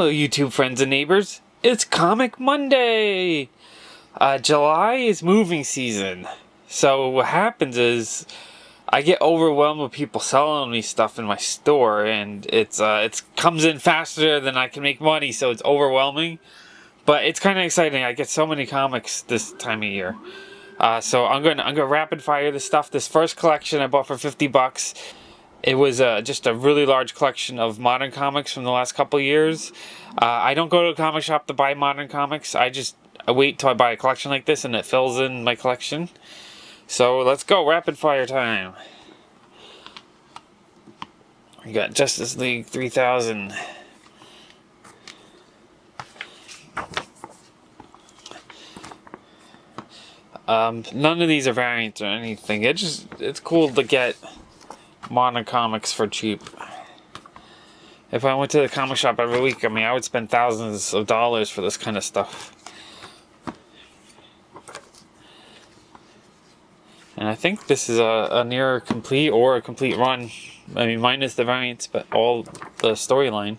Hello, YouTube friends and neighbors. It's Comic Monday! July is moving season. So what happens is I get overwhelmed with people selling me stuff in my store, and it comes in faster than I can make money, so it's overwhelming. But it's kind of exciting. I get so many comics this time of year. So I'm gonna rapid fire this stuff. This first collection I bought for $50. It was just a really large collection of modern comics from the last couple years. I don't go to a comic shop to buy modern comics. I wait till I buy a collection like this and it fills in my collection. So let's go, rapid fire time. We got Justice League 3000. None of these are variants or anything. It's cool to get modern comics for cheap. If I went to the comic shop every week, I would spend thousands of dollars for this kind of stuff. And I think this is a near complete or a complete run. Minus the variants, but all the storyline.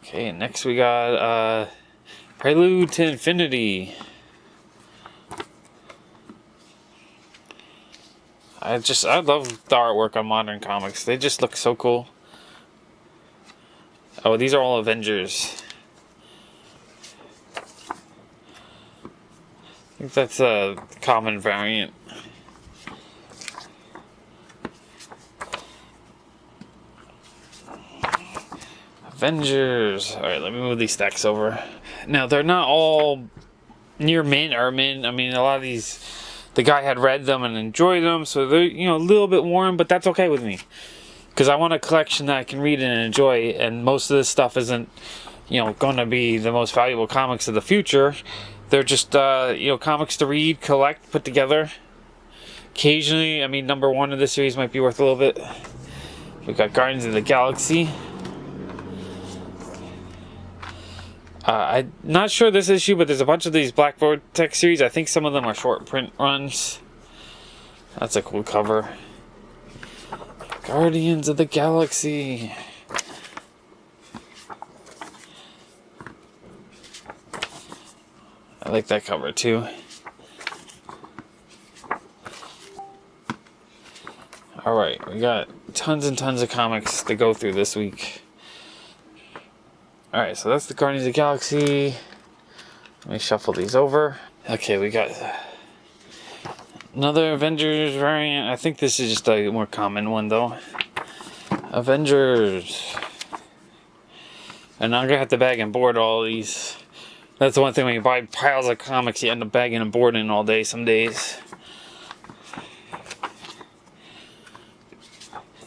Okay, next we got Prelude to Infinity. I love the artwork on modern comics. They just look so cool. Oh, these are all Avengers. I think that's a common variant. Avengers. Alright, let me move these stacks over. Now, they're not all near mint or mint. A lot of these, the guy had read them and enjoyed them, so they're, a little bit worn, but that's okay with me. Because I want a collection that I can read and enjoy, and most of this stuff isn't, going to be the most valuable comics of the future. They're just, comics to read, collect, put together. Occasionally, number one of the series might be worth a little bit. We got Guardians of the Galaxy. I'm not sure this issue, but there's a bunch of these Black Vortex series. I think some of them are short print runs. That's a cool cover. Guardians of the Galaxy. I like that cover too. Alright, we got tons and tons of comics to go through this week. Alright, so that's the Guardians of the Galaxy. Let me shuffle these over. Okay, we got another Avengers variant. I think this is just a more common one though. Avengers. And I'm gonna have to bag and board all these. That's the one thing when you buy piles of comics, you end up bagging and boarding all day some days.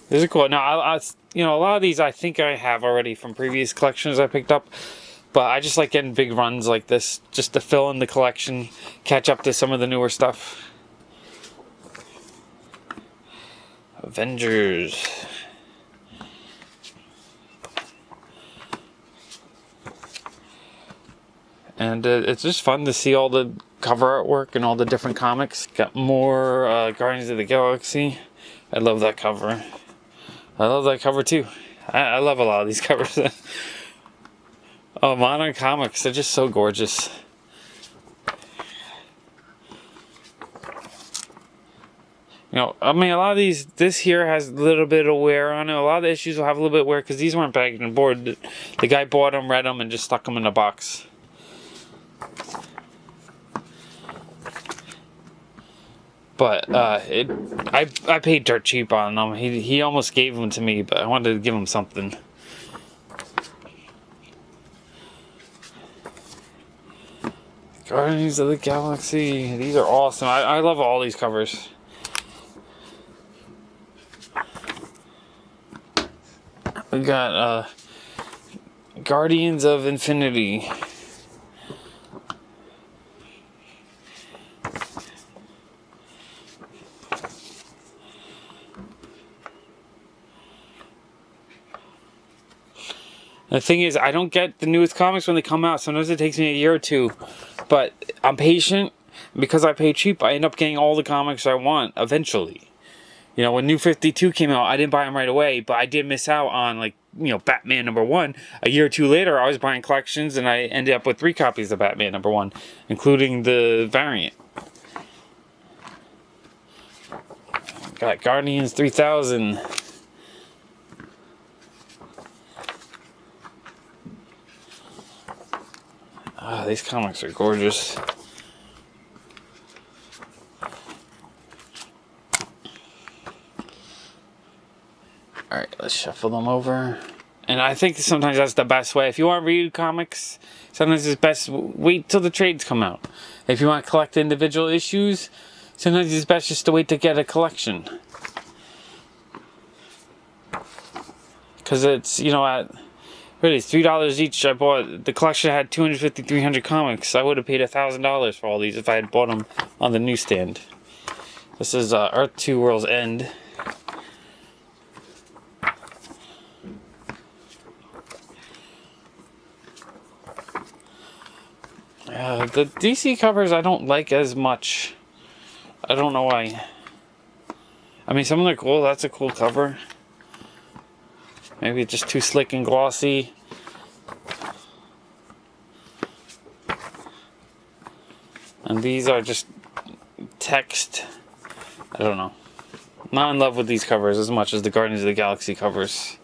These are cool. Now, a lot of these I think I have already from previous collections I picked up. But I just like getting big runs like this, just to fill in the collection, catch up to some of the newer stuff. Avengers. And it's just fun to see all the cover artwork and all the different comics. Got more Guardians of the Galaxy. I love that cover. I love that cover too. I love a lot of these covers. Oh, modern comics, they're just so gorgeous. A lot of these, this here has a little bit of wear on it. A lot of the issues will have a little bit of wear because these weren't bagged and boarded. The guy bought them, read them, and just stuck them in a box. But I paid dirt cheap on them. He almost gave them to me, but I wanted to give him something. Guardians of the Galaxy. These are awesome. I love all these covers. We got Guardians of Infinity. The thing is, I don't get the newest comics when they come out. Sometimes it takes me a year or two. But I'm patient. Because I pay cheap, I end up getting all the comics I want eventually. When New 52 came out, I didn't buy them right away. But I did miss out on, Batman #1. A year or two later, I was buying collections, and I ended up with 3 copies of Batman #1, including the variant. Got Guardians 3000. These comics are gorgeous. Alright, let's shuffle them over. And I think sometimes that's the best way. If you want to read comics, sometimes it's best wait till the trades come out. If you want to collect individual issues, sometimes it's best just to wait to get a collection. Because it's, at really $3 each. I bought, the collection had 250, 300 comics. I would have paid $1,000 for all these if I had bought them on the newsstand. This is Earth 2 World's End. The DC covers I don't like as much. I don't know why. I mean, some of them are cool. That's a cool cover. Maybe it's just too slick and glossy. And these are just text. I don't know. Not in love with these covers as much as the Guardians of the Galaxy covers.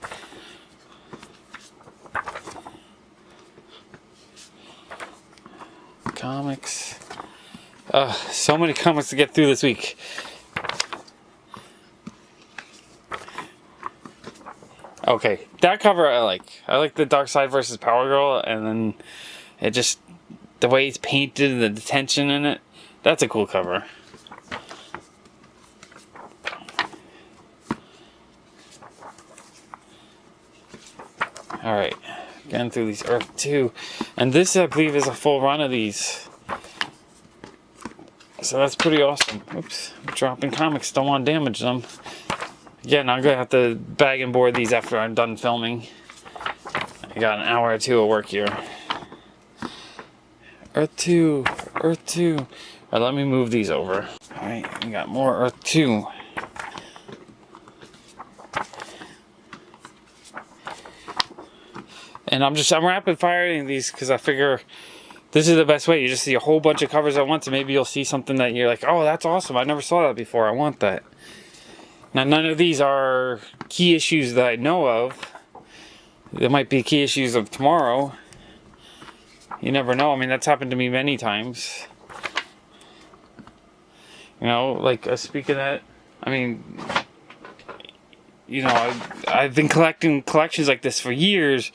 Comics. So many comics to get through this week. Okay, that cover I like. I like the Darkseid versus Power Girl, and then it just, the way it's painted and the tension in it, that's a cool cover. Alright, getting through these Earth 2. And this, I believe, is a full run of these. So that's pretty awesome. Oops, I'm dropping comics, don't want to damage them. Yeah, now I'm going to have to bag and board these after I'm done filming. I got an hour or two of work here. Earth 2, Earth 2. Alright, let me move these over. Alright, we got more Earth 2. And I'm rapid firing these because I figure this is the best way. You just see a whole bunch of covers at once, and maybe you'll see something that you're like, oh, that's awesome. I never saw that before. I want that. Now, none of these are key issues that I know of. There might be key issues of tomorrow. You never know. I mean, that's happened to me many times. Like, speaking of that, I mean, I've been collecting collections like this for years,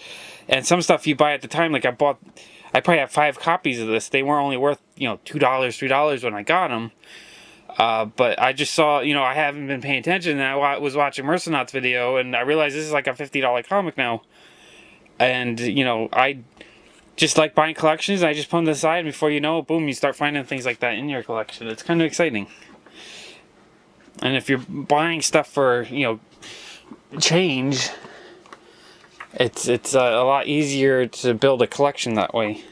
and some stuff you buy at the time, like I probably have 5 copies of this. They weren't only worth, $2, $3 when I got them. But I just saw, I haven't been paying attention, and I was watching Mercenaut's video, and I realized this is like a $50 comic now. And, I just like buying collections, and I just put them to the side, and before you know it, boom, you start finding things like that in your collection. It's kind of exciting. And if you're buying stuff for, change, it's a lot easier to build a collection that way.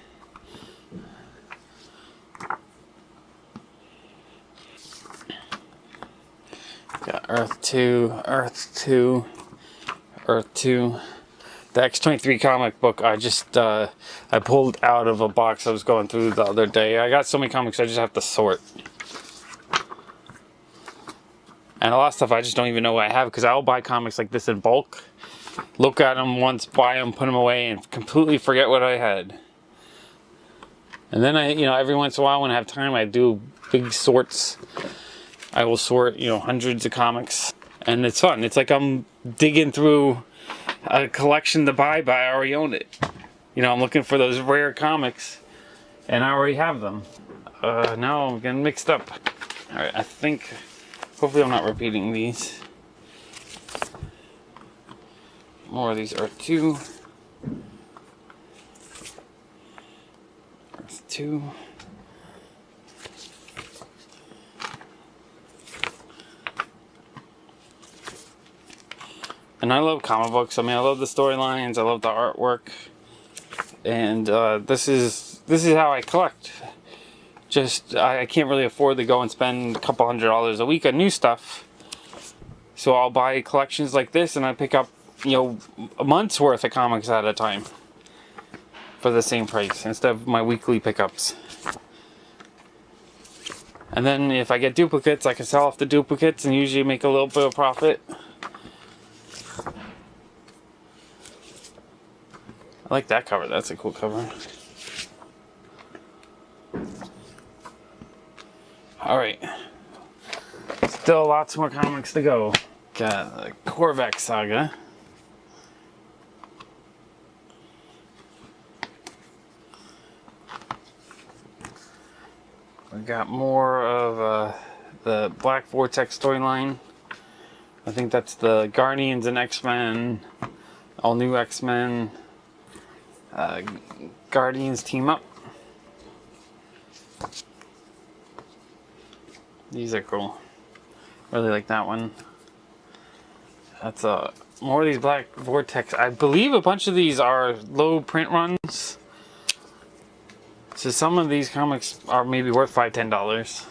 Got Earth 2, Earth 2, Earth 2. The X-23 comic book I just I pulled out of a box I was going through the other day. I got so many comics I just have to sort. And a lot of stuff I just don't even know what I have, because I'll buy comics like this in bulk, look at them once, buy them, put them away, and completely forget what I had. And then every once in a while when I have time, I do big sorts. I will sort, hundreds of comics, and it's fun. It's like I'm digging through a collection to buy, but I already own it. I'm looking for those rare comics, and I already have them. Now I'm getting mixed up. Alright, I think, hopefully I'm not repeating these. More of these Earth 2. Earth 2. And I love comic books. I mean, I love the storylines. I love the artwork. And this is how I collect. I can't really afford to go and spend a couple $100s a week on new stuff. So I'll buy collections like this, and I pick up a month's worth of comics at a time for the same price instead of my weekly pickups. And then if I get duplicates, I can sell off the duplicates and usually make a little bit of profit. I like that cover. That's a cool cover. Alright. Still lots more comics to go. Got the Korvac Saga. We got more of the Black Vortex storyline. I think that's the Guardians and X-Men, all new X-Men, Guardians team up. These are cool. Really like that one. That's more of these Black Vortex. I believe a bunch of these are low print runs. So some of these comics are maybe worth $5-10.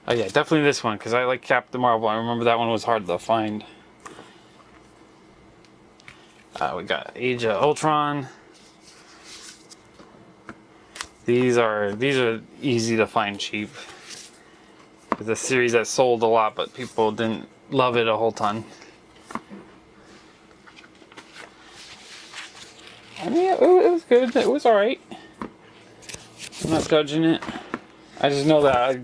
Oh yeah, definitely this one, because I like Captain Marvel. I remember that one was hard to find. We got Age of Ultron. These are easy to find cheap. It's a series that sold a lot, but people didn't love it a whole ton. I mean, it was good. It was alright. I'm not judging it. I just know that I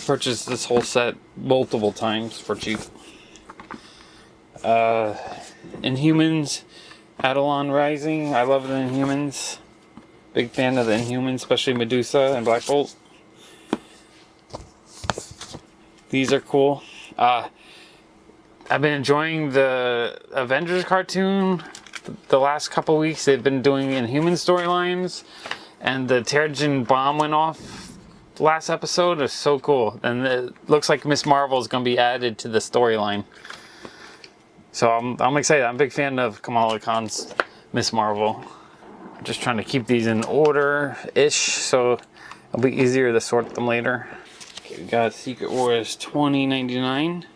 purchased this whole set multiple times for cheap. Inhumans, Adelon Rising. I love the Inhumans. Big fan of the Inhumans, especially Medusa and Black Bolt. These are cool. I've been enjoying the Avengers cartoon. The last couple weeks they've been doing Inhuman storylines, and the Terrigen bomb went off last episode. Is so cool, and it looks like Miss Marvel is going to be added to the storyline. So I'm excited. I'm a big fan of Kamala Khan's Miss Marvel. I'm just trying to keep these in order-ish, so it'll be easier to sort them later. Okay, we got Secret Wars 2099.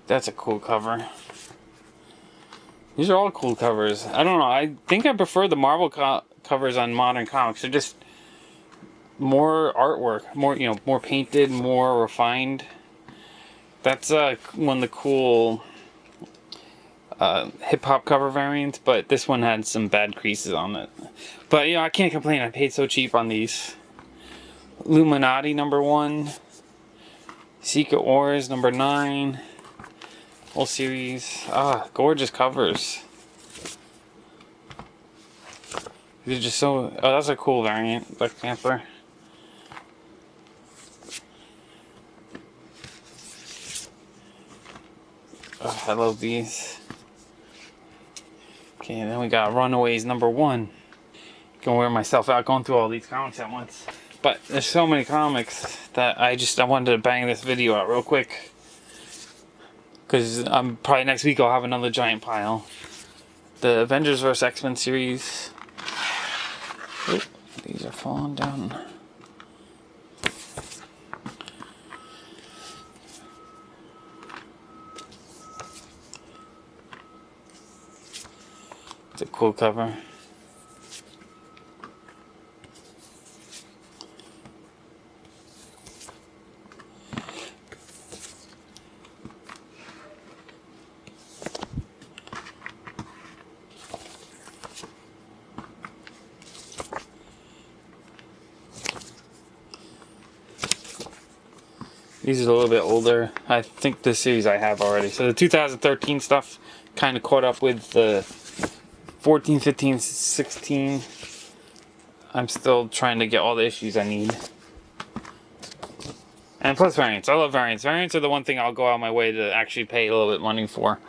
That's a cool cover. These are all cool covers. I don't know. I think I prefer the Marvel covers on modern comics. They're just more artwork, more painted, more refined. That's one of the cool hip hop cover variants, but this one had some bad creases on it. But I can't complain. I paid so cheap on these. Illuminati #1, Secret Wars #9. Whole series. Gorgeous covers. They're just so... Oh, that's a cool variant. Black Panther. Oh, I love these. Okay, and then we got Runaways #1. Gonna wear myself out going through all these comics at once. But there's so many comics that I wanted to bang this video out real quick. Because probably next week I'll have another giant pile. The Avengers vs. X-Men series. Oh, these are falling down. It's a cool cover. These are a little bit older. I think this series I have already. So the 2013 stuff kind of caught up with the 14, 15, 16. I'm still trying to get all the issues I need. And plus variants. I love variants. Variants are the one thing I'll go out of my way to actually pay a little bit money for.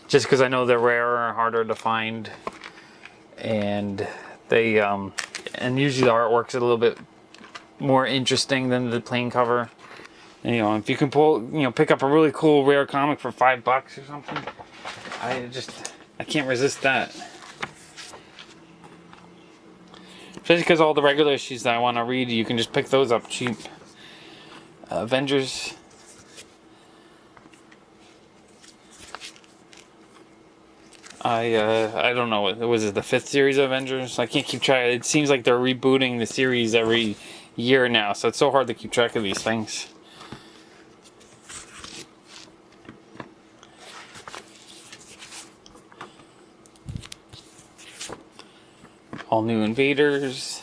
Just because I know they're rarer, harder to find. And they, and usually the artwork's a little bit more interesting than the plain cover. And, if you can pick up a really cool rare comic for $5 or something, I can't resist that. Especially because all the regular issues that I want to read, you can just pick those up cheap. Avengers. I don't know. Was it the 5th series of Avengers? I can't keep track. It seems like they're rebooting the series every year now, so it's so hard to keep track of these things. All new Invaders.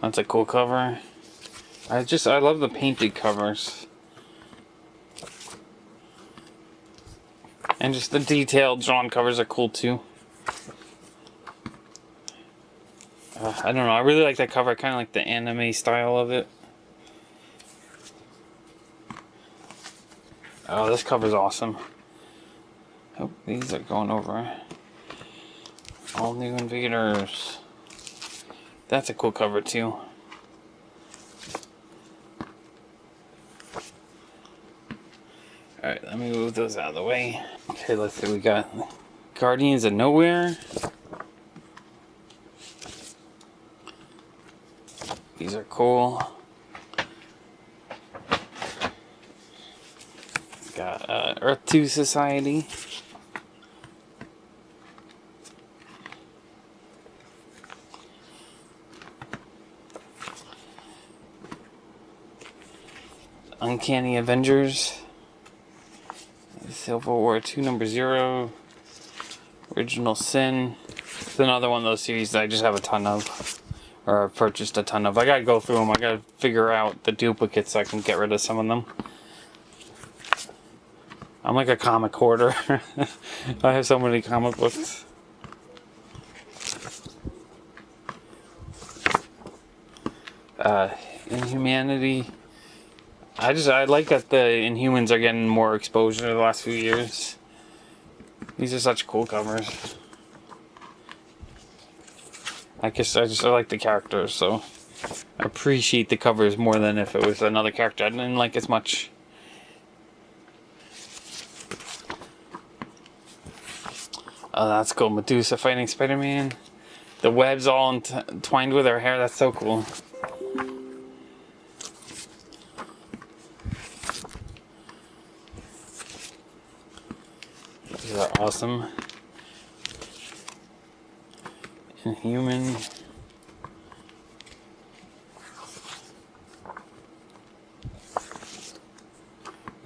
That's a cool cover. I love the painted covers. And just the detailed drawn covers are cool too. I don't know, I really like that cover. I kind of like the anime style of it. Oh, this cover's awesome. Oh, these are going over. All new Invaders. That's a cool cover too. Alright, let me move those out of the way. Okay, let's see, we got Guardians of Nowhere. These are cool. Got Earth 2 Society. Uncanny Avengers. Civil War 2 number 0. Original Sin. It's another one of those series that I just have a ton of. Or I've purchased a ton of. I gotta go through them. I gotta figure out the duplicates so I can get rid of some of them. I'm like a comic hoarder. I have so many comic books. Inhumanity. I like that the Inhumans are getting more exposure the last few years. These are such cool covers. I guess I like the characters, so I appreciate the covers more than if it was another character I didn't like as much. Oh, that's cool. Medusa fighting Spider-Man. The webs all entwined with her hair. That's so cool. These are awesome. Inhuman.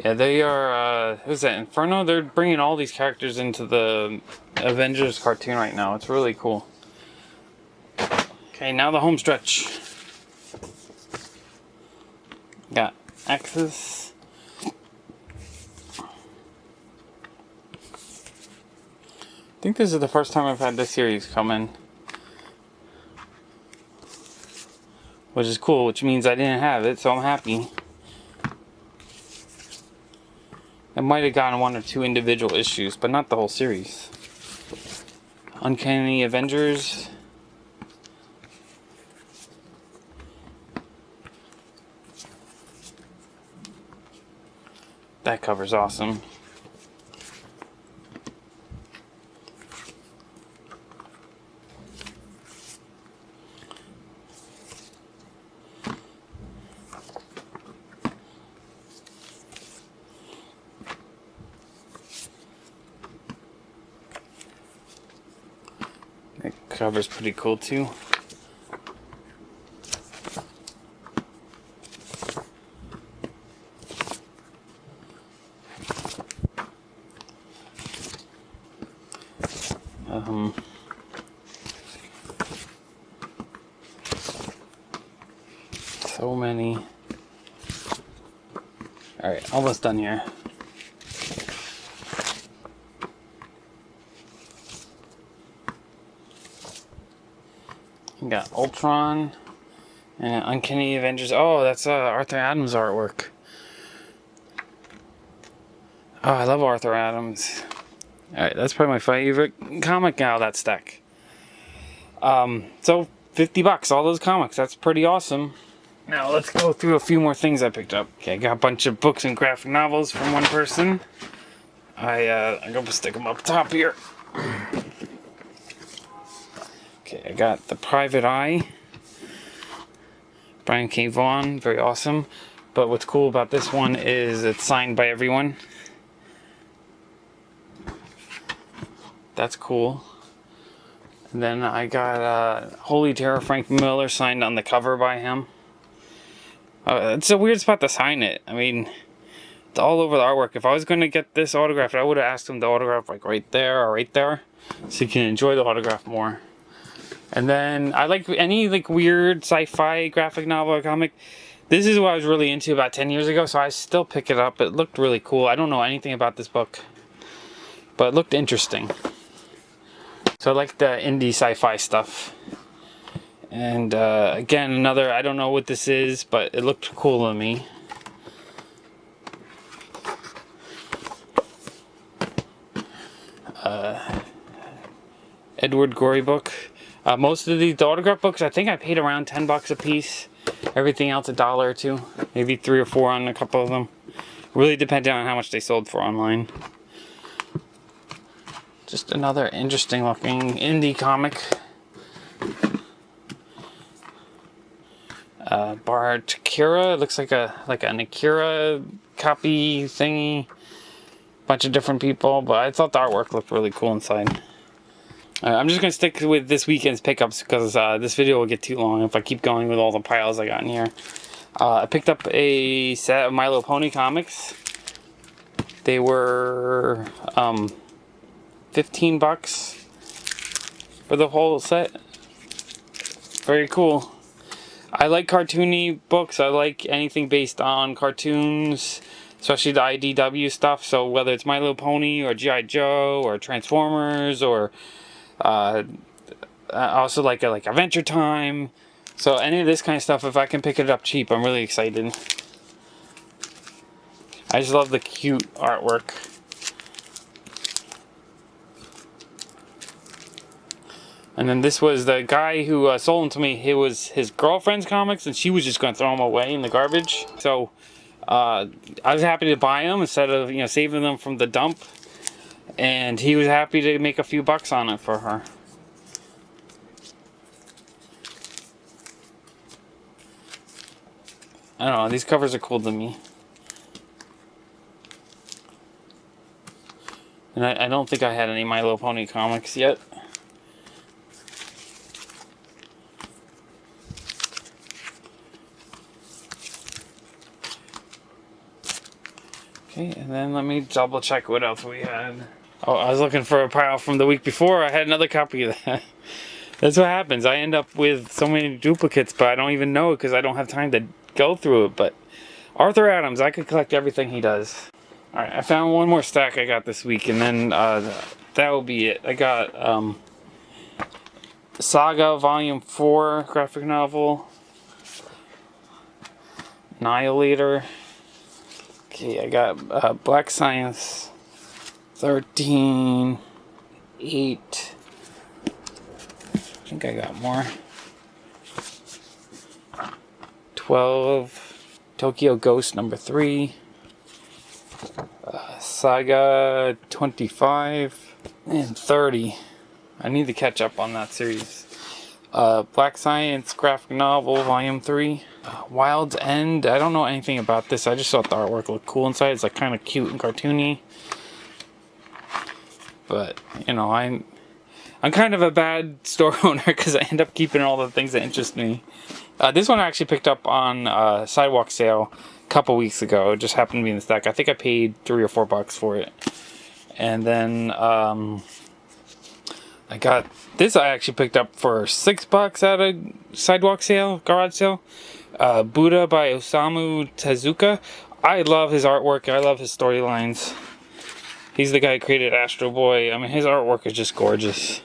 Yeah, they are, who's that, Inferno? They're bringing all these characters into the Avengers cartoon right now. It's really cool. Okay, now the home stretch. Got Axis. I think this is the first time I've had this series come in. Which is cool, which means I didn't have it, so I'm happy. I might have gotten 1 or 2 individual issues, but not the whole series. Uncanny Avengers. That cover's awesome. That cover's pretty cool too. So many. Alright, almost done here. We got Ultron and Uncanny Avengers. Oh, that's Arthur Adams artwork. Oh, I love Arthur Adams. Alright, that's probably my favorite comic out of that stack. So $50, all those comics. That's pretty awesome. Now let's go through a few more things I picked up. Okay, I got a bunch of books and graphic novels from one person. I'm gonna stick them up top here. Okay, Okay, I got The Private Eye. Brian K. Vaughan, very awesome. But what's cool about this one is it's signed by everyone. That's cool. And then I got Holy Terror, Frank Miller, signed on the cover by him. It's a weird spot to sign it. I mean, it's all over the artwork. If I was going to get this autographed, I would have asked him to autograph like right there or right there, so you can enjoy the autograph more. And then I like any like weird sci-fi graphic novel or comic. This is what I was really into about 10 years ago, so I still pick it up. It looked really cool. I don't know anything about this book, but it looked interesting. So I like the indie sci-fi stuff. And again, another, I don't know what this is, but it looked cool to me. Edward Gorey book. Most of the autograph books, I think I paid around $10 a piece. Everything else $1 or $2, maybe 3 or 4 on a couple of them. Really depending on how much they sold for online. Just another interesting looking indie comic. Bart Kira, it looks like an Akira copy thingy. Bunch of different people, but I thought the artwork looked really cool inside. I'm just going to stick with this weekend's pickups because this video will get too long if I keep going with all the piles I got in here. I picked up a set of My Little Pony comics. They were $15 for the whole set. Very cool. I like cartoony books. I like anything based on cartoons, especially the IDW stuff. So whether it's My Little Pony or G.I. Joe or Transformers or also like Adventure Time. So any of this kind of stuff, if I can pick it up cheap, I'm really excited. I just love the cute artwork. And then this was the guy who sold them to me. It was his girlfriend's comics, and she was just going to throw them away in the garbage. So I was happy to buy them instead of saving them from the dump. And he was happy to make a few bucks on it for her. I don't know, these covers are cool to me. And I don't think I had any My Little Pony comics yet. Okay, and then let me double check what else we had. Oh, I was looking for a pile from the week before. I had another copy of that. That's what happens. I end up with so many duplicates, but I don't even know it because I don't have time to go through it. But Arthur Adams, I could collect everything he does. Alright, I found one more stack I got this week, and then that will be it. I got Saga Volume 4 graphic novel. Annihilator. Okay, I got Black Science 13, 8. I think I got more. 12, Tokyo Ghost number 3. Saga 25 and 30. I need to catch up on that series. Black Science graphic novel volume 3. Wild's End. I don't know anything about this. I just thought the artwork looked cool inside. It's like kind of cute and cartoony. But I'm kind of a bad store owner because I end up keeping all the things that interest me. This one I actually picked up on sidewalk sale a couple weeks ago. It just happened to be in the stack. I think I paid $3 or $4 for it. And then I got this. I actually picked up for $6 at a sidewalk sale, garage sale. Buddha by Osamu Tezuka. I love his artwork. I love his storylines. He's the guy who created Astro Boy. I mean, his artwork is just gorgeous.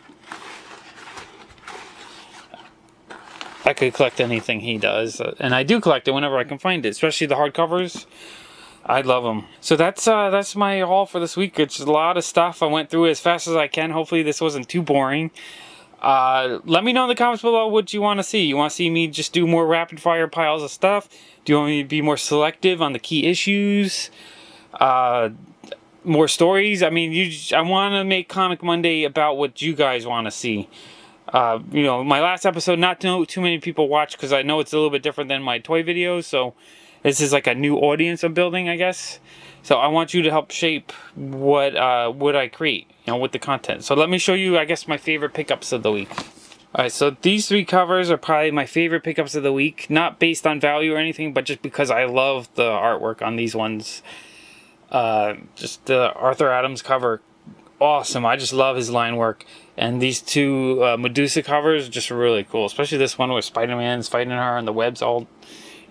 I could collect anything he does, and I do collect it whenever I can find it, especially the hardcovers. I love them. So that's my haul for this week. It's a lot of stuff. I went through it as fast as I can. Hopefully this wasn't too boring. Let me know in the comments below what you want to see. You want to see me just do more rapid fire piles of stuff? Do you want me to be more selective on the key issues? More stories? I mean, I want to make Comic Monday about what you guys want to see. You know, my last episode, not too many people watched because I know it's a little bit different than my toy videos. So this is like a new audience I'm building, I guess. So I want you to help shape what I create, you know, with the content. So let me show you, I guess, my favorite pickups of the week. Alright, so these 3 covers are probably my favorite pickups of the week. Not based on value or anything, but just because I love the artwork on these ones. Just the Arthur Adams cover, awesome. I just love his line work. And these 2 Medusa covers, just really cool. Especially this one where Spider-Man's fighting her and the webs all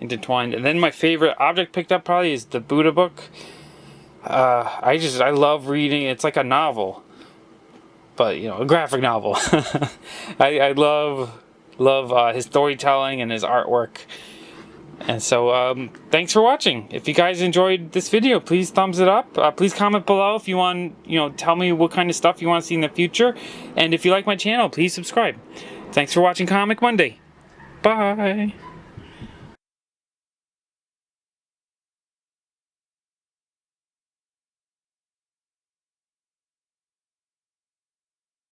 intertwined. And then my favorite object picked up probably is the Buddha book. I love reading. It's like a novel, but you know, a graphic novel. I love his storytelling and his artwork. And so thanks for watching. If you guys enjoyed this video, please thumbs it up. Please comment below if you want, you know, tell me what kind of stuff you want to see in the future. And if you like my channel, please subscribe. Thanks for watching Comic Monday. Bye.